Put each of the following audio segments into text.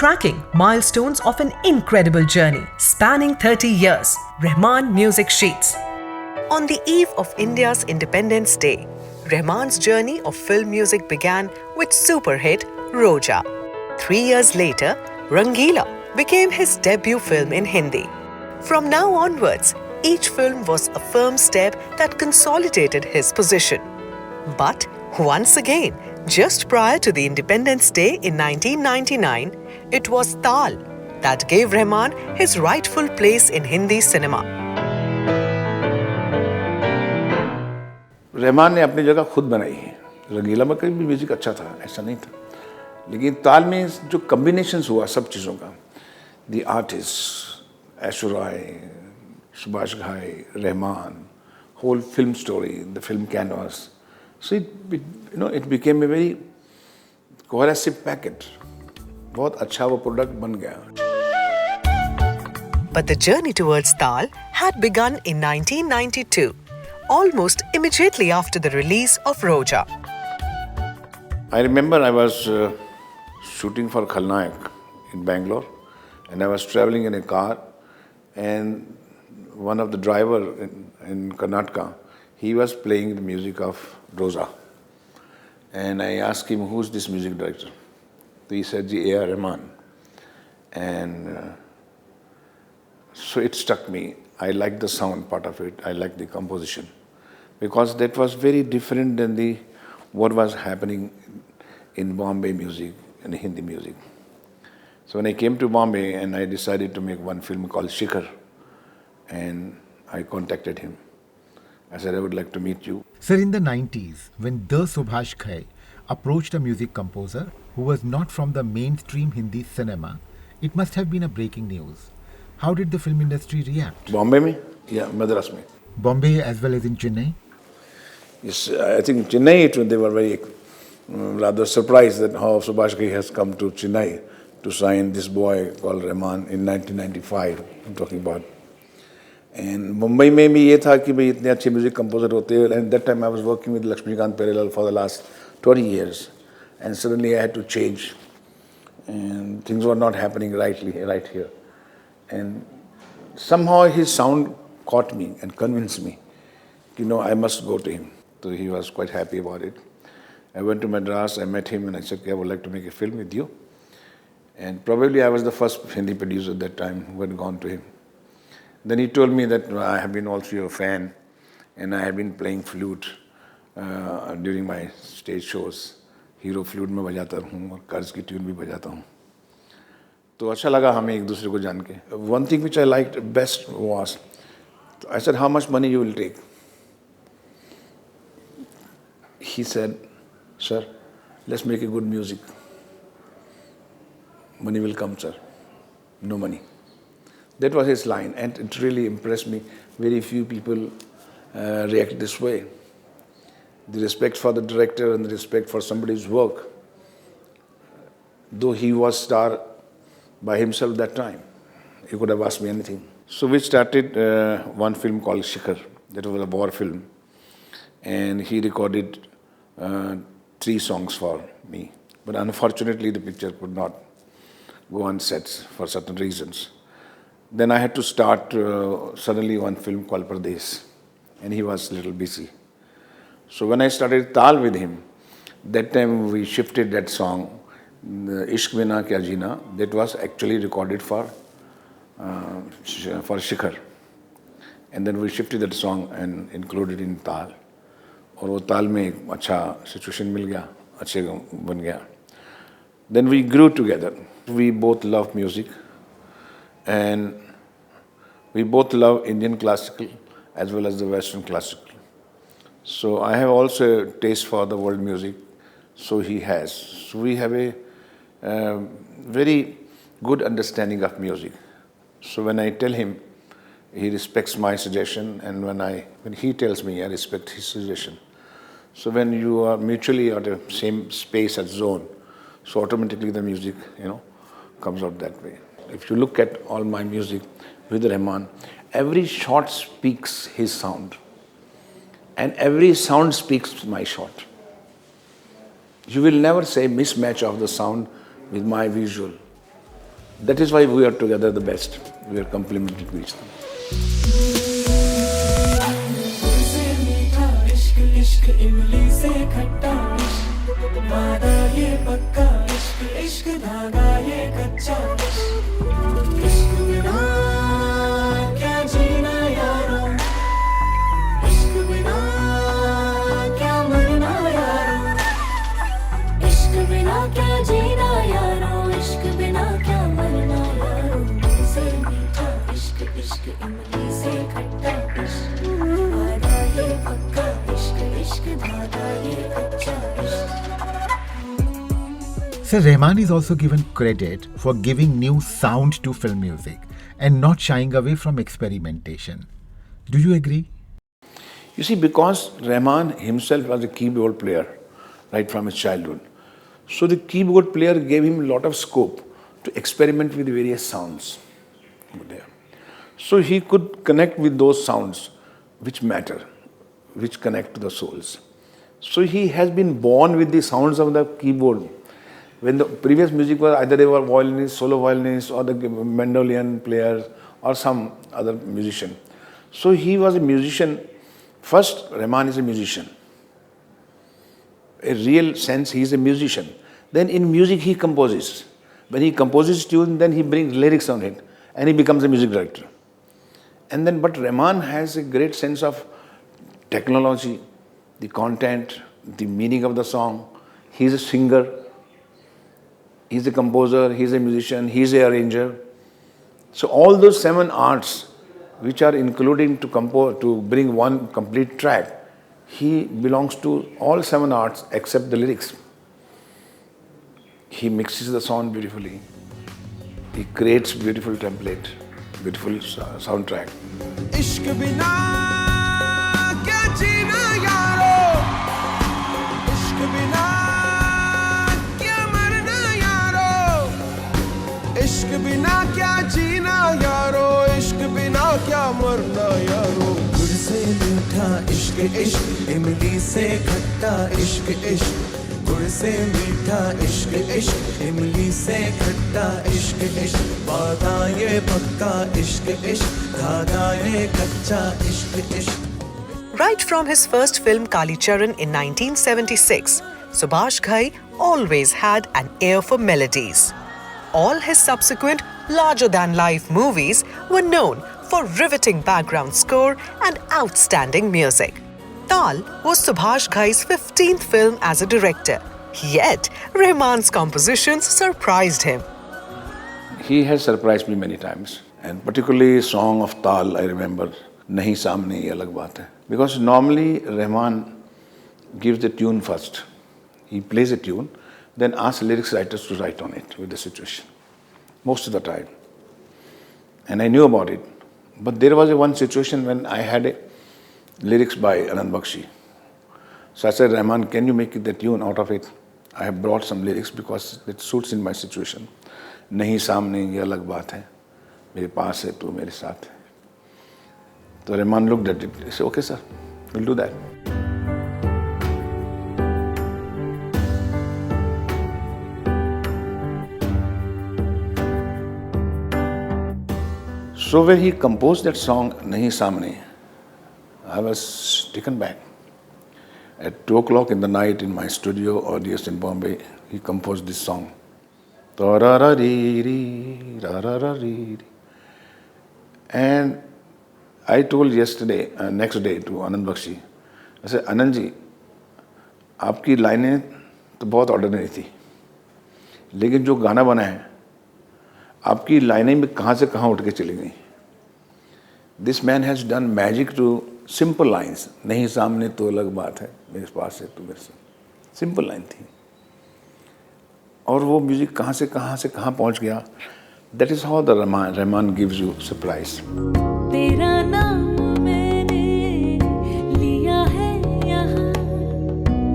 tracking milestones of an incredible journey spanning 30 years. Rahman Music Sheets. On the eve of India's Independence Day, Rahman's journey of film music began with super hit Roja. 3 years later, Rangila became his debut film in Hindi. From now onwards, each film was a firm step that consolidated his position. But once again, just prior to the Independence Day in 1999, it was Taal that gave Rahman his rightful place in Hindi cinema. Rahman ने अपनी जगह खुद बनाई है। रंगीला में कहीं भी music अच्छा था, ऐसा नहीं था, लेकिन ताल में जो कॉम्बिनेशंस हुआ सब चीज़ों का, the artist Aishwarya, Subhash Ghai, Rahman, whole film story, the film canvas, so it became a very cohesive package. बहुत अच्छा वो प्रोडक्ट बन गया. But the journey towards Taal had begun in 1992. Almost immediately after the release of Roja. I remember I was shooting for Khalnayak in Bangalore, and I was traveling in a car, and one of the driver in Karnataka, he was playing the music of Roja. And I asked him, who's this music director? So he said, A.R. Rahman. And so it struck me. I liked the sound part of it. I liked the composition. Because that was very different than what was happening in Bombay music and Hindi music. So when I came to Bombay and I decided to make one film called Shekhar, and I contacted him. I said, I would like to meet you. Sir, in the 90s, when the Subhash Ghai approached a music composer who was not from the mainstream Hindi cinema, it must have been a breaking news. How did the film industry react? Bombay mein? Yeah, Madras mein. Bombay as well as in Chennai? Yes, I think Chennai, they were very rather surprised that how Subhash Ghai has come to Chennai to sign this boy called Rahman in 1995, I'm talking about. And Mumbai में भी ये था कि भाई इतने अच्छे music composer होते हैं. And that time I was working with Lakshmikant Perelal for the last 20 years, and suddenly I had to change, and things were not happening right here. And somehow his sound caught me and convinced me, I must go to him. So he was quite happy about it. I went to Madras, I met him, and I said, I would like to make a film with you. And probably I was the first Hindi producer at that time who had gone to him. Then he told me that I have been also your fan, and I have been playing flute during my stage shows. Hero flute में बजाता हूँ और कर्ज की tune भी बजाता हूँ. तो अच्छा लगा हमें एक दूसरे को जान के. One thing which I liked best was, I said, how much money you will take? He said, sir, let's make a good music. Money will come, sir. No money. That was his line, and it really impressed me. Very few people react this way. The respect for the director and the respect for somebody's work, though he was star by himself that time. He could have asked me anything. So we started one film called Shekhar. That was a war film. And he recorded 3 songs for me. But unfortunately, the picture could not go on sets for certain reasons. Then I had to start suddenly one film called Pradesh, and he was a little busy. So when I started Taal with him, that time we shifted that song, Ishq Bina Kya Jeena, that was actually recorded for Shekhar. And then we shifted that song and included in Taal. और वो ताल में एक अच्छा situation मिल गया, अच्छे बन गया. Then we grew together. We both love music, and we both love Indian classical as well as the Western classical. So I have also a taste for the world music, so he has. So we have a very good understanding of music. So when I tell him, he respects my suggestion, and when he tells me, I respect his suggestion. So when you are mutually at the same space and zone, so automatically the music, comes out that way. If you look at all my music with Rahman, every shot speaks his sound, and every sound speaks my shot. You will never say mismatch of the sound with my visual. That is why we are together the best. We are complementary to each other. से मीठा इश्क इश्क इमली से खट्टा इश्क वादा ये पक्का इश्क इश्क धागा ये कच्चा इश्क बिना क्या जीना यारो इश्क बिना क्या मरना यारो इश्क बिना क्या जीना यारो इश्क बिना क्या मरना यारो से मीठा इश्क इश्क इमली से खट्टा इश्क वादा ये पक्का इश्क इश्क धागा ये कच्चा इश्क. Sir, Rahman is also given credit for giving new sound to film music and not shying away from experimentation. Do you agree? You see, because Rahman himself was a keyboard player right from his childhood, so the keyboard player gave him a lot of scope to experiment with various sounds there. So he could connect with those sounds which matter, which connect to the souls. So he has been born with the sounds of the keyboard. When the previous music was either they were violinists, solo violinists, or the mandolin players, or some other musician. So he was a musician. First, Rahman is a musician. A real sense, he is a musician. Then in music he composes. When he composes tune, then he brings lyrics on it, and he becomes a music director. And then, but Rahman has a great sense of technology, the content, the meaning of the song. He is a singer. He's a composer, he's a musician, he's an arranger. So all those 7 arts which are including to compose, to bring one complete track, he belongs to all 7 arts except the lyrics. He mixes the sound beautifully. He creates beautiful template, beautiful soundtrack. इश्क बिना क्या जीना यारो इश्क बिना इश्क बिना क्या जीना यारो इश्क बिना क्या मरना यारो गुड़ से मीठा इश्क इश्क इमली से खट्टा इश्क इश्क गुड़ से मीठा इश्क इश्क इमली से खट्टा इश्क इश्क वादा ये पक्का इश्क इश्क धागा ये कच्चा इश्क इश्क. Right from his first film Kali Charan in 1976, Subhash Ghai always had an ear for melodies. All his subsequent larger-than-life movies were known for riveting background score and outstanding music. Taal was Subhash Ghai's 15th film as a director. Yet, Rahman's compositions surprised him. He has surprised me many times. And particularly song of Taal, I remember, Nahi Samne Ye Alag Baat Hai. Because normally Rahman gives the tune first. He plays a tune, then asks lyrics writers to write on it with the situation. Most of the time. And I knew about it. But there was one situation when I had a lyrics by Anand. So I said, Rahman, can you make the tune out of it? I have brought some lyrics because it suits in my situation. Nahi samne ye alag baat hai. Mere paas hai, tu mere saath hai. So Rahman looked at it. He said, okay, sir, we'll do that. So when he composed that song, Nahi Samne, I was taken back. At 2 o'clock in the night in my studio audience in Bombay, he composed this song. And I told yesterday, next day to Anand Bakshi, I said, Anand ji, आपकी लाइनें तो बहुत ordinary थी, लेकिन जो गाना बना है, आपकी लाइनें में कहाँ से कहाँ उठ के चली गई. This man has done magic to simple lines. नहीं सामने तो अलग बात है, मेरे पास है तो मेरे साथ. Simple line थी. और वो म्यूजिक कहाँ से कहाँ पहुँच गया. That is how the Rahman gives you surprise. तेरा नाम मैंने लिया है यहाँ,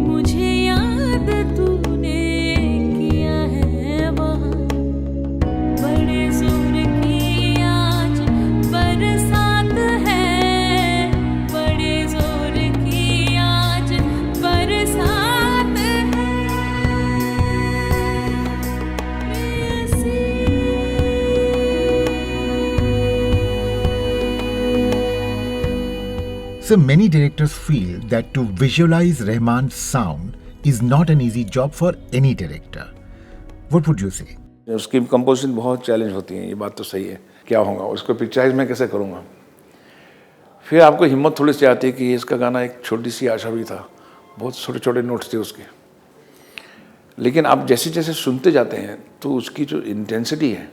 मुझे याद तूने किया है वहाँ. बड़े जोर की आज बरसात है, बड़े जोर की आज बरसात है. So many directors feel that to visualize Rahman's sound is not an easy job for any director. What would you say? उसकी कंपोजिशन बहुत चैलेंज होती है, ये बात तो सही है. क्या होगा, उसको पिक्चराइज मैं कैसे करूँगा. फिर आपको हिम्मत थोड़ी सी आती है कि इसका गाना एक छोटी सी आशा भी था, बहुत छोटे छोटे नोट्स थे उसके, लेकिन आप जैसे जैसे सुनते जाते हैं तो उसकी जो इंटेंसिटी है,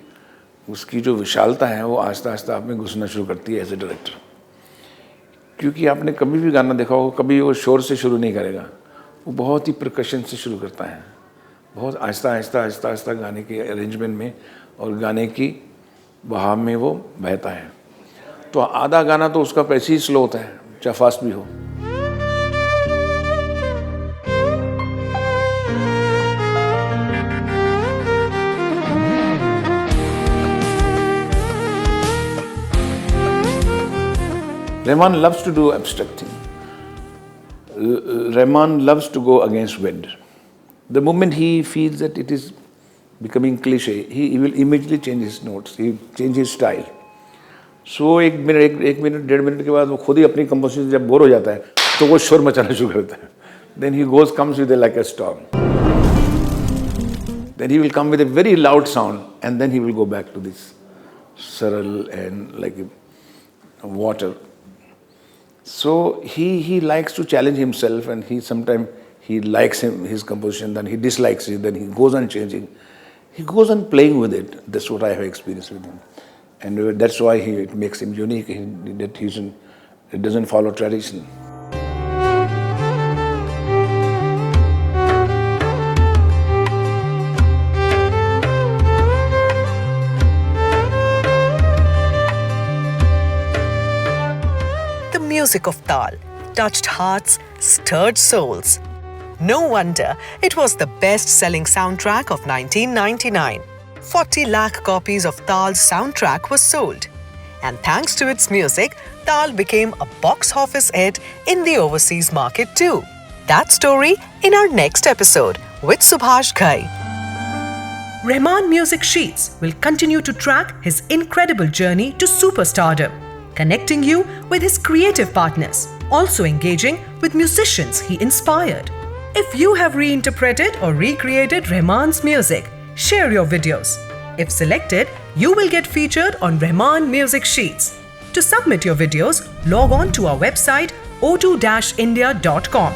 उसकी जो विशालता है, वो आहिस्ता आहिस्ता आप में घुसना शुरू करती है एज ए डायरेक्टर. क्योंकि आपने कभी भी गाना देखा हो, कभी वो शोर से शुरू नहीं करेगा, वो बहुत ही प्रकशन से शुरू करता है, बहुत आहिस्ता आहिस्ता आहिस्ता आहिस्ता गाने के अरेंजमेंट में और गाने की बहाव में वो बहता है. तो आधा गाना तो उसका पैसे ही स्लो होता है, चाहे फास्ट भी हो. Rahman loves to do abstract things. Rahman loves to go against wind. The moment he feels that it is becoming cliche, he will immediately change his notes, he change his style. So एक minute डेढ़ minute के बाद वो खुद ही अपनी composition जब bore हो जाता है तो वो शोर मचाना शुरू करता है. Then he comes with like a storm. Then he will come with a very loud sound and then he will go back to this surreal and like water. So he likes to challenge himself, and sometimes he likes his composition, then he dislikes it, then he goes on changing. He goes on playing with it. That's what I have experienced with him. And that's why it makes him unique, it doesn't follow tradition. The music of Taal touched hearts, stirred souls. No wonder it was the best-selling soundtrack of 1999. 40 lakh copies of Taal's soundtrack were sold. And thanks to its music, Taal became a box office hit in the overseas market too. That story in our next episode with Subhash Ghai. Rahman Music Sheets will continue to track his incredible journey to superstardom, connecting you with his creative partners, also engaging with musicians he inspired. If you have reinterpreted or recreated Rahman's music, share your videos. If selected, you will get featured on Rahman Music Sheets. To submit your videos, log on to our website o2-india.com.